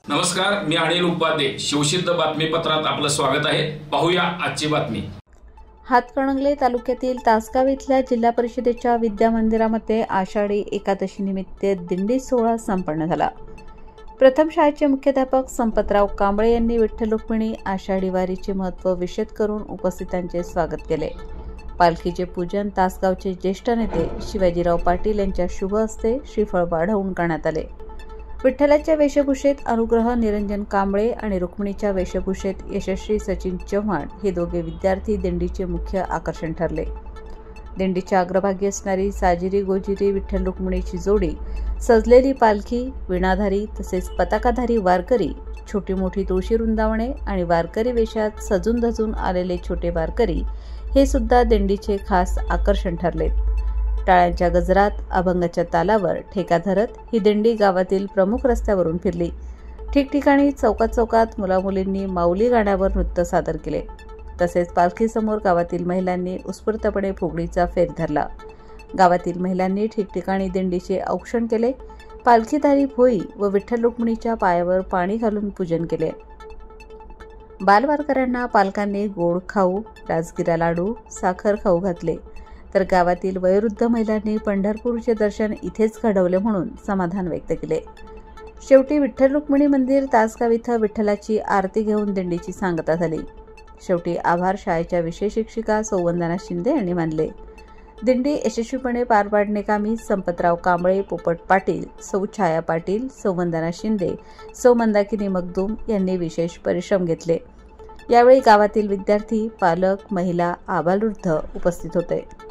नमस्कार, मी अनिल उपाध्ये. शिवसिद्ध बातमीपत्रात आपलं स्वागत आहे. पाहूया आजची बातमी. हातकणंगले तालुक्यातील तासगाव इथल्या जिल्हा परिषदेच्या विद्या मंदिरामध्ये आषाढी एकादशी निमित्त दिंडी सोहळा संपन्न झाला. प्रथम शाळेचे मुख्याध्यापक संपतराव कांबळे यांनी विठ्ठल रुक्मिणी आषाढी वारीचे महत्त्व विशद करून उपस्थितांचे स्वागत केले. पालखीचे पूजन तासगावचे ज्येष्ठ नेते शिवाजीराव पाटील यांच्या शुभ हस्ते श्रीफळ वाढवून करण्यात आले. विठ्ठलाच्या वेशभूषेत अनुग्रह निरंजन कांबळे आणि रुक्मिणीच्या वेशभूषेत यशस्वी सचिन चव्हाण हे दोघे विद्यार्थी दिंडीचे मुख्य आकर्षण ठरले. दिंडीच्या अग्रभागी असणारी साजिरी गोजिरी विठ्ठल रुक्मिणीची जोडी, सजलेली पालखी, विणाधारी तसेच पताकाधारी वारकरी, छोटी मोठी तुळशी वृंदावने आणि वारकरी वेशात सजून धजून आलेले छोटे वारकरी हे सुद्धा दिंडीचे खास आकर्षण ठरले. टाळ्यांच्या गजरात, अभंगाच्या तालावर ठेका धरत ही दिंडी गावातील प्रमुख रस्त्यावरून फिरली. ठिकठिकाणी चौकात चौकात मुलामुलींनी माऊली गाण्यावर नृत्य सादर केले. तसेच पालखीसमोर गावातील महिलांनी उत्स्फूर्तपणे फुगडीचा फेर धरला. गावातील महिलांनी ठिकठिकाणी दिंडीचे औक्षण केले. पालखीधारी भोई व विठ्ठल रुक्मिणीच्या पायावर पाणी घालून पूजन केले. बालवारकऱ्यांना पालकांनी गोड खाऊ, राजगिरा लाडू, साखर खाऊ घातले. तर गावातील वयोवृद्ध महिलांनी पंढरपूरचे दर्शन इथेच घडवले म्हणून समाधान व्यक्त केले. शेवटी विठ्ठल रुक्मिणी मंदिर तासगाव इथं विठ्ठलाची आरती घेऊन दिंडीची सांगता झाली. शेवटी आभार शाळेच्या विषय शिक्षिका सौ वंदना शिंदे यांनी मानले. दिंडी यशस्वीपणे पार पाडणेकामी संपतराव कांबळे, पोपट पाटील, सौ छाया पाटील, सौ वंदना शिंदे, सौ मंदाकिनी मगदूम यांनी विशेष परिश्रम घेतले. यावेळी गावातील विद्यार्थी, पालक, महिला, आबालवृद्ध उपस्थित होते.